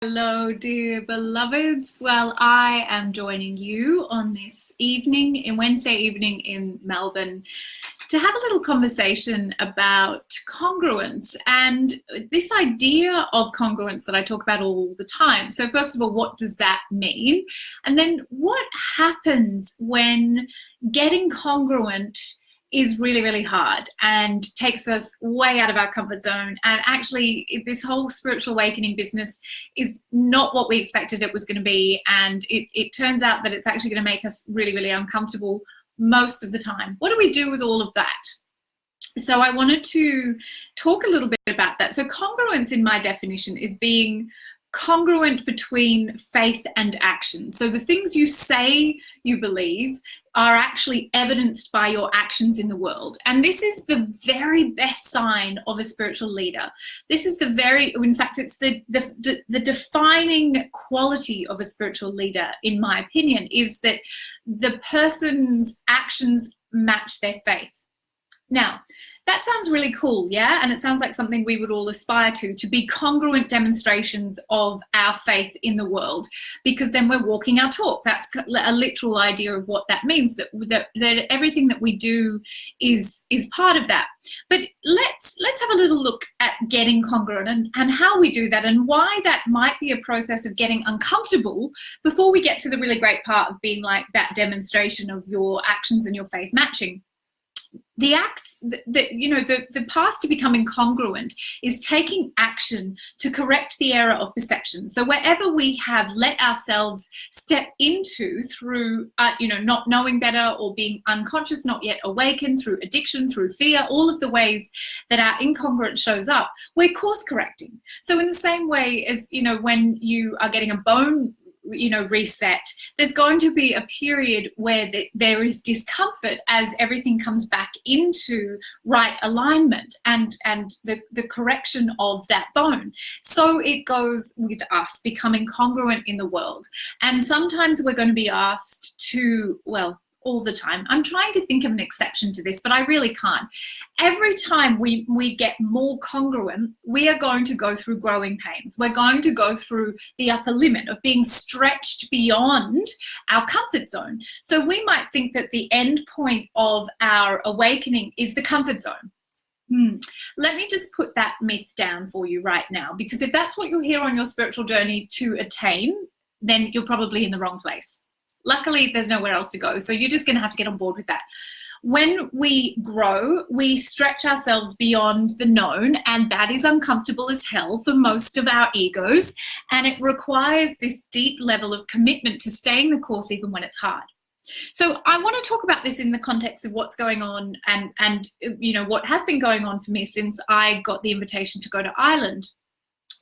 Hello, dear beloveds. Well, I am joining you on this Wednesday evening in Melbourne, to have a little conversation about congruence and this idea of congruence that I talk about all the time. So first of all, what does that mean? And then what happens when getting congruent is really, really hard and takes us way out of our comfort zone. And actually, this whole spiritual awakening business is not what we expected it was going to be. And it turns out that it's actually going to make us really, really uncomfortable most of the time. What do we do with all of that? So I wanted to talk a little bit about that. So congruence, in my definition, is being congruent between faith and action. So the things you say you believe are actually evidenced by your actions in the world. And this is the very best sign of a spiritual leader. This is in fact, it's the defining quality of a spiritual leader, in my opinion, is that the person's actions match their faith. Now, that sounds really cool, yeah? And it sounds like something we would all aspire to be congruent demonstrations of our faith in the world, because then we're walking our talk. That's a literal idea of what that means, that everything that we do is part of that. But let's have a little look at getting congruent and how we do that, and why that might be a process of getting uncomfortable before we get to the really great part of being like that demonstration of your actions and your faith matching. The path to becoming congruent is taking action to correct the error of perception. So wherever we have let ourselves step into through, not knowing better or being unconscious, not yet awakened, through addiction, through fear, all of the ways that our incongruence shows up, we're course correcting. So in the same way as, when you are getting a bone reset, there's going to be a period where there is discomfort as everything comes back into right alignment and the correction of that bone. So it goes with us becoming congruent in the world. And sometimes we're going to be asked to, all the time. I'm trying to think of an exception to this, but I really can't. Every time we get more congruent, we are going to go through growing pains. We're going to go through the upper limit of being stretched beyond our comfort zone. So we might think that the end point of our awakening is the comfort zone. Let me just put that myth down for you right now, because if that's what you're here on your spiritual journey to attain, then you're probably in the wrong place. Luckily, there's nowhere else to go. So you're just going to have to get on board with that. When we grow, we stretch ourselves beyond the known, and that is uncomfortable as hell for most of our egos. And it requires this deep level of commitment to staying the course even when it's hard. So I want to talk about this in the context of what's going on and what has been going on for me since I got the invitation to go to Ireland.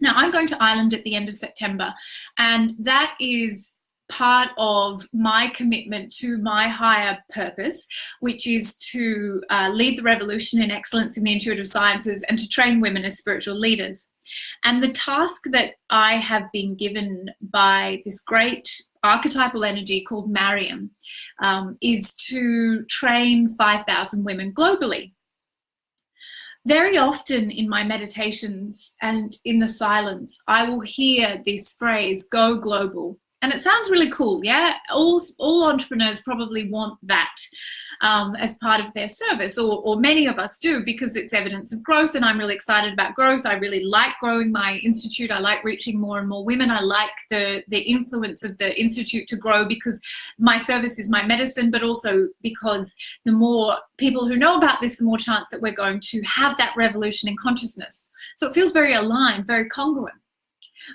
Now, I'm going to Ireland at the end of September, and that is part of my commitment to my higher purpose, which is to lead the revolution in excellence in the intuitive sciences and to train women as spiritual leaders. And the task that I have been given by this great archetypal energy called Miriam is to train 5,000 women globally. Very often in my meditations and in the silence, I will hear this phrase, go global. And it sounds really cool, yeah? All entrepreneurs probably want that as part of their service, or many of us do, because it's evidence of growth, and I'm really excited about growth. I really like growing my institute. I like reaching more and more women. I like the influence of the institute to grow, because my service is my medicine, but also because the more people who know about this, the more chance that we're going to have that revolution in consciousness. So it feels very aligned, very congruent.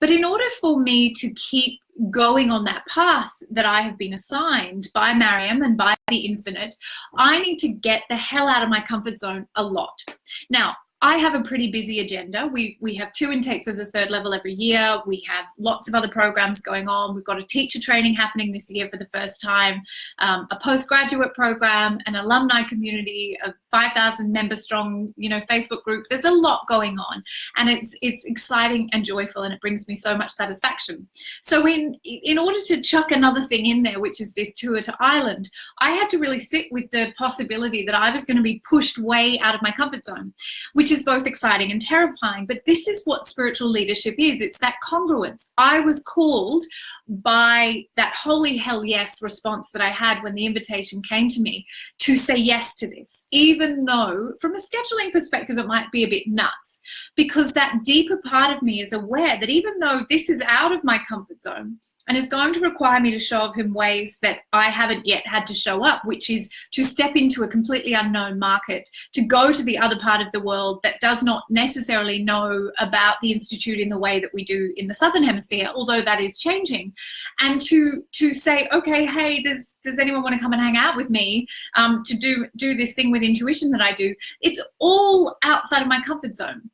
But in order for me to keep going on that path that I have been assigned by Miriam and by the infinite, I need to get the hell out of my comfort zone a lot. Now, I have a pretty busy agenda. We have 2 intakes of the 3rd level every year. We have lots of other programs going on. We've got a teacher training happening this year for the first time, a postgraduate program, an alumni community, a 5,000 member strong, Facebook group. There's a lot going on, and it's exciting and joyful, and it brings me so much satisfaction. So in order to chuck another thing in there, which is this tour to Ireland, I had to really sit with the possibility that I was going to be pushed way out of my comfort zone, which is both exciting and terrifying. But this is what spiritual leadership is. It's that congruence. I was called by that holy hell yes response that I had when the invitation came to me to say yes to this, even though from a scheduling perspective it might be a bit nuts, because that deeper part of me is aware that even though this is out of my comfort zone and is going to require me to show up in ways that I haven't yet had to show up, which is to step into a completely unknown market, to go to the other part of the world that does not necessarily know about the Institute in the way that we do in the Southern Hemisphere, although that is changing, and to say, okay, hey, does anyone want to come and hang out with me to do this thing with intuition that I do? It's all outside of my comfort zone.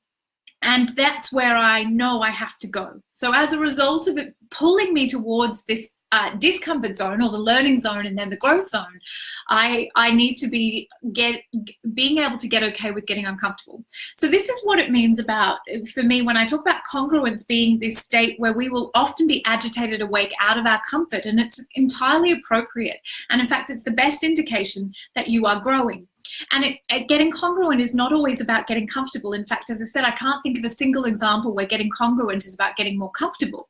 And that's where I know I have to go. So as a result of it pulling me towards this discomfort zone, or the learning zone and then the growth zone, I need to be being able to get okay with getting uncomfortable. So this is what it means about, for me, when I talk about congruence being this state where we will often be agitated awake out of our comfort, and it's entirely appropriate. And in fact, it's the best indication that you are growing. And getting congruent is not always about getting comfortable. In fact, as I said, I can't think of a single example where getting congruent is about getting more comfortable.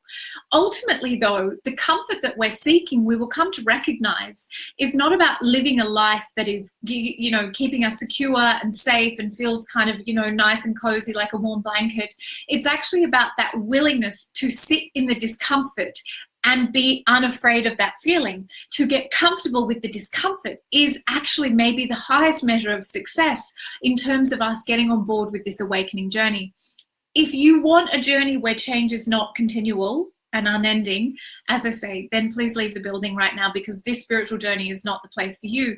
Ultimately, though, the comfort that we're seeking, we will come to recognize, is not about living a life that is, keeping us secure and safe and feels kind of, nice and cozy like a warm blanket. It's actually about that willingness to sit in the discomfort and be unafraid of that feeling. To get comfortable with the discomfort is actually maybe the highest measure of success in terms of us getting on board with this awakening journey. If you want a journey where change is not continual and unending, as I say, then please leave the building right now, because this spiritual journey is not the place for you.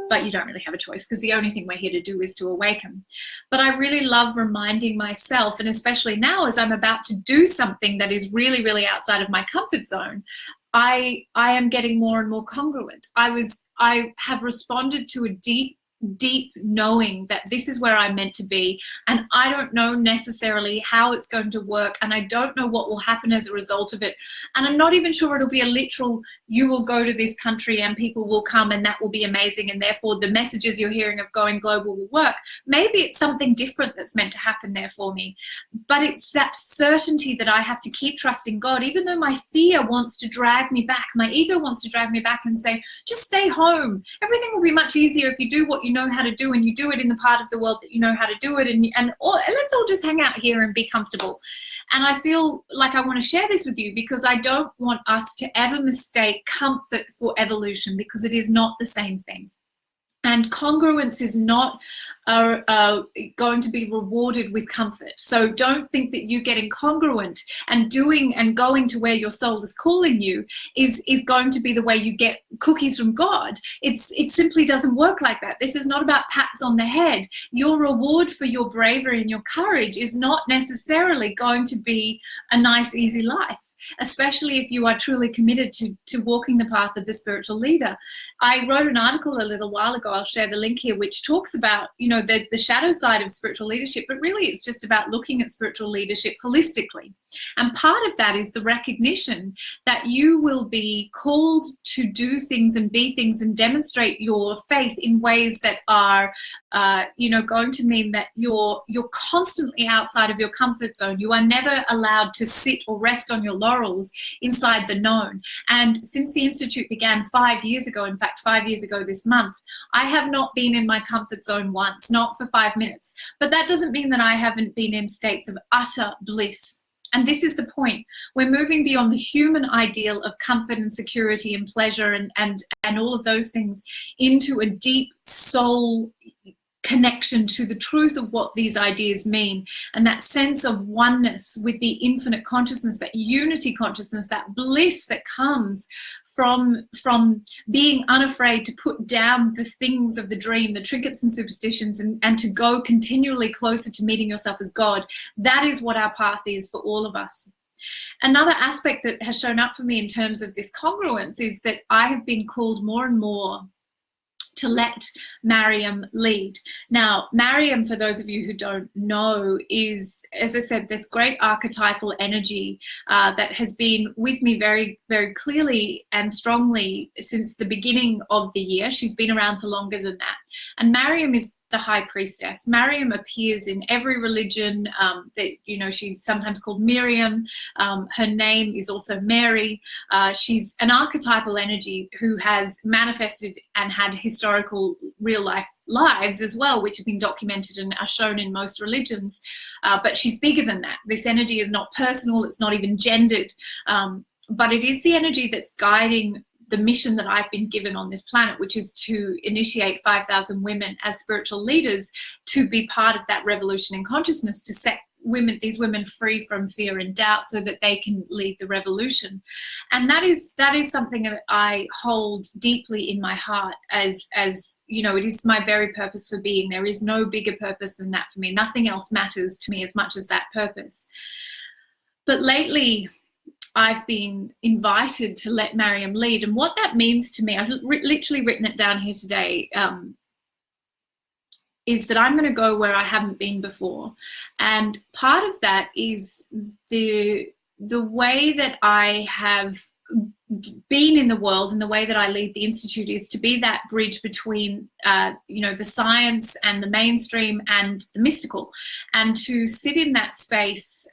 But you don't really have a choice, because the only thing we're here to do is to awaken. But I really love reminding myself, and especially now as I'm about to do something that is really, really outside of my comfort zone, I am getting more and more congruent. I have responded to a deep knowing that this is where I'm meant to be, and I don't know necessarily how it's going to work, and I don't know what will happen as a result of it, and I'm not even sure it'll be a literal, you will go to this country and people will come and that will be amazing, and therefore the messages you're hearing of going global will work. Maybe it's something different that's meant to happen there for me, but it's that certainty that I have to keep trusting God, even though my fear wants to drag me back, my ego wants to drag me back and say, just stay home, everything will be much easier if you do what you know how to do, and you do it in the part of the world that you know how to do it, and let's all just hang out here and be comfortable. And I feel like I want to share this with you, because I don't want us to ever mistake comfort for evolution, because it is not the same thing. And congruence is not going to be rewarded with comfort. So don't think that you getting congruent and doing and going to where your soul is calling you is going to be the way you get cookies from God. It simply doesn't work like that. This is not about pats on the head. Your reward for your bravery and your courage is not necessarily going to be a nice, easy life, especially if you are truly committed to walking the path of the spiritual leader. I wrote an article a little while ago, I'll share the link here, which talks about, the shadow side of spiritual leadership, but really it's just about looking at spiritual leadership holistically. And part of that is the recognition that you will be called to do things and be things and demonstrate your faith in ways that are, going to mean that you're constantly outside of your comfort zone. You are never allowed to sit or rest on your laurels inside the known. And since the Institute began 5 years ago, in fact, 5 years ago this month, I have not been in my comfort zone once, not for 5 minutes. But that doesn't mean that I haven't been in states of utter bliss. And this is the point. We're moving beyond the human ideal of comfort and security and pleasure and all of those things into a deep soul connection to the truth of what these ideas mean, and that sense of oneness with the infinite consciousness, that unity consciousness, that bliss that comes from being unafraid to put down the things of the dream, the trinkets and superstitions, and to go continually closer to meeting yourself as God. That is what our path is for all of us. Another aspect that has shown up for me in terms of this congruence is that I have been called more and more to let Miriam lead. Now, Miriam, for those of you who don't know, is, as I said, this great archetypal energy that has been with me very, very clearly and strongly since the beginning of the year. She's been around for longer than that. And Miriam is the high priestess. Miriam appears in every religion. She's sometimes called Miriam. Her name is also Mary. She's an archetypal energy who has manifested and had historical real life lives as well, which have been documented and are shown in most religions. But she's bigger than that. This energy is not personal. It's not even gendered. But it is the energy that's guiding the mission that I've been given on this planet, which is to initiate 5,000 women as spiritual leaders to be part of that revolution in consciousness, to set these women free from fear and doubt so that they can lead the revolution. And that is something that I hold deeply in my heart as it is my very purpose for being. There is no bigger purpose than that for me. Nothing else matters to me as much as that purpose. But lately, I've been invited to let Miriam lead. And what that means to me, I've literally written it down here today, is that I'm going to go where I haven't been before. And part of that is the way that I have been in the world and the way that I lead the Institute is to be that bridge between, the science and the mainstream and the mystical. And to sit in that space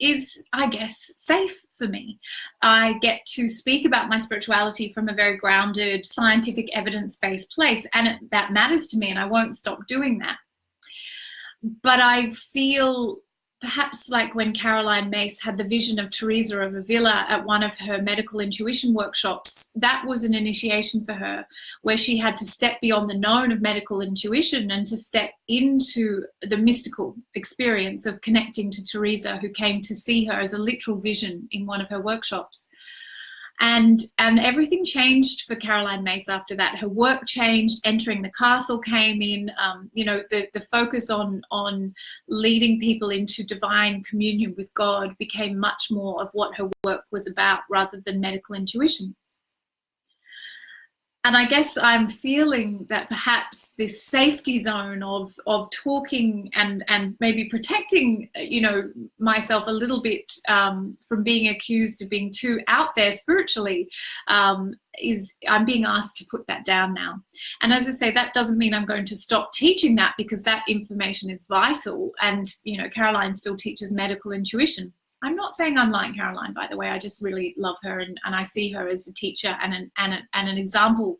is, I guess, safe for me. I get to speak about my spirituality from a very grounded, scientific, evidence-based place, and that matters to me, and I won't stop doing that. But I feel perhaps like when Caroline Myss had the vision of Teresa of Avila at one of her medical intuition workshops, that was an initiation for her, where she had to step beyond the known of medical intuition and to step into the mystical experience of connecting to Teresa, who came to see her as a literal vision in one of her workshops. And everything changed for Caroline Myss after that. Her work changed. Entering the Castle came in. The focus on leading people into divine communion with God became much more of what her work was about, rather than medical intuition. And I guess I'm feeling that perhaps this safety zone of talking and maybe protecting, myself a little bit from being accused of being too out there spiritually, I'm being asked to put that down now. And as I say, that doesn't mean I'm going to stop teaching that, because that information is vital. And, Caroline still teaches medical intuition. I'm not saying I'm like Caroline, by the way. I just really love her, and I see her as a teacher and an example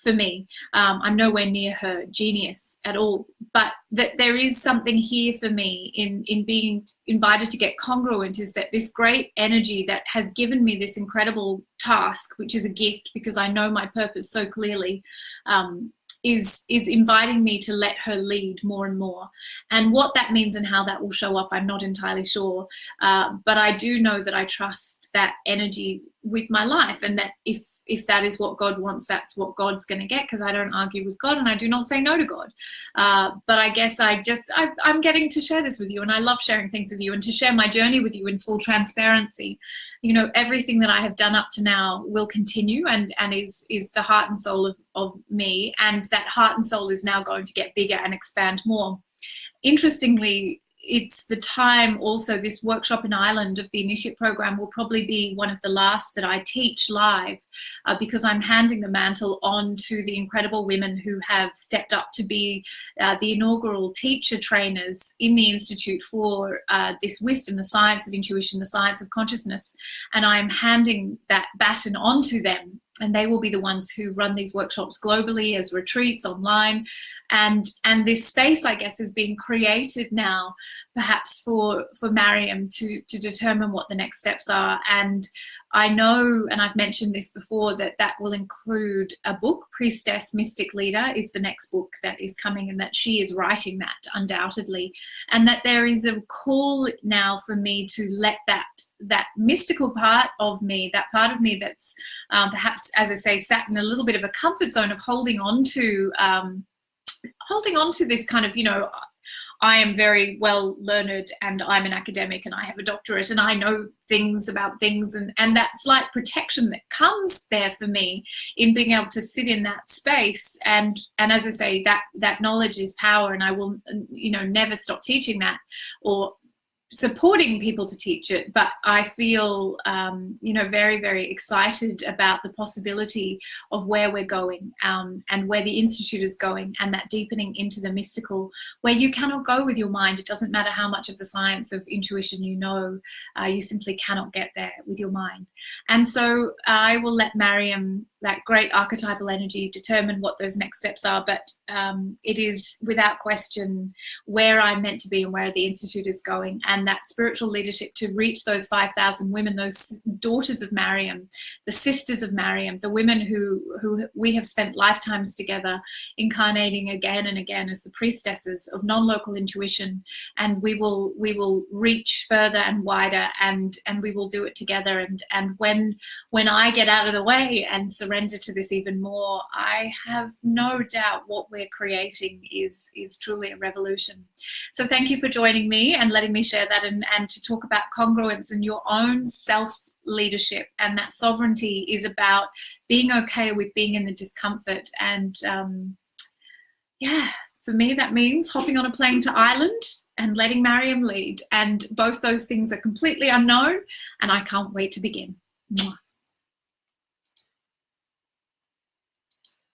for me. I'm nowhere near her genius at all, but that there is something here for me in being invited to get congruent, is that this great energy that has given me this incredible task, which is a gift because I know my purpose so clearly, is inviting me to let her lead more and more. And what that means and how that will show up, I'm not entirely sure. But I do know that I trust that energy with my life, and that if that is what God wants, that's what God's going to get, because I don't argue with God and I do not say no to God. But I guess I'm getting to share this with you, and I love sharing things with you and to share my journey with you in full transparency. Everything that I have done up to now will continue and is the heart and soul of me, and that heart and soul is now going to get bigger and expand more. Interestingly, it's the time also, this workshop in Ireland of the Initiate program will probably be one of the last that I teach live, because I'm handing the mantle on to the incredible women who have stepped up to be the inaugural teacher trainers in the Institute for this wisdom, the science of intuition, the science of consciousness. And I'm handing that baton on to them. And they will be the ones who run these workshops globally as retreats online. And this space, I guess, is being created now, perhaps for Miriam to determine what the next steps are. And I know, and I've mentioned this before, that will include a book. Priestess, Mystic Leader is the next book that is coming, and that she is writing that undoubtedly. And that there is a call now for me to let that mystical part of me, that part of me that's perhaps, as I say, sat in a little bit of a comfort zone of holding on to this kind of, I am very well learned and I'm an academic and I have a doctorate and I know things about things, and that slight protection that comes there for me in being able to sit in that space. And as I say, that knowledge is power, and I will, never stop teaching that or supporting people to teach it, but I feel, very, very excited about the possibility of where we're going, and where the Institute is going, and that deepening into the mystical, where you cannot go with your mind. It doesn't matter how much of the science of intuition you know, you simply cannot get there with your mind. And so I will let Miriam, that great archetypal energy, determine what those next steps are, but it is without question where I'm meant to be and where the Institute is going, and that spiritual leadership to reach those 5,000 women, those daughters of Miriam, the sisters of Miriam, the women who we have spent lifetimes together incarnating again and again as the priestesses of non-local intuition, and we will reach further and wider, and we will do it together. And when I get out of the way and surrender to this even more, I have no doubt what we're creating is truly a revolution. So thank you for joining me and letting me share that, and to talk about congruence and your own self-leadership. And that sovereignty is about being okay with being in the discomfort. And for me, that means hopping on a plane to Ireland and letting Miriam lead. And both those things are completely unknown, and I can't wait to begin. Mwah.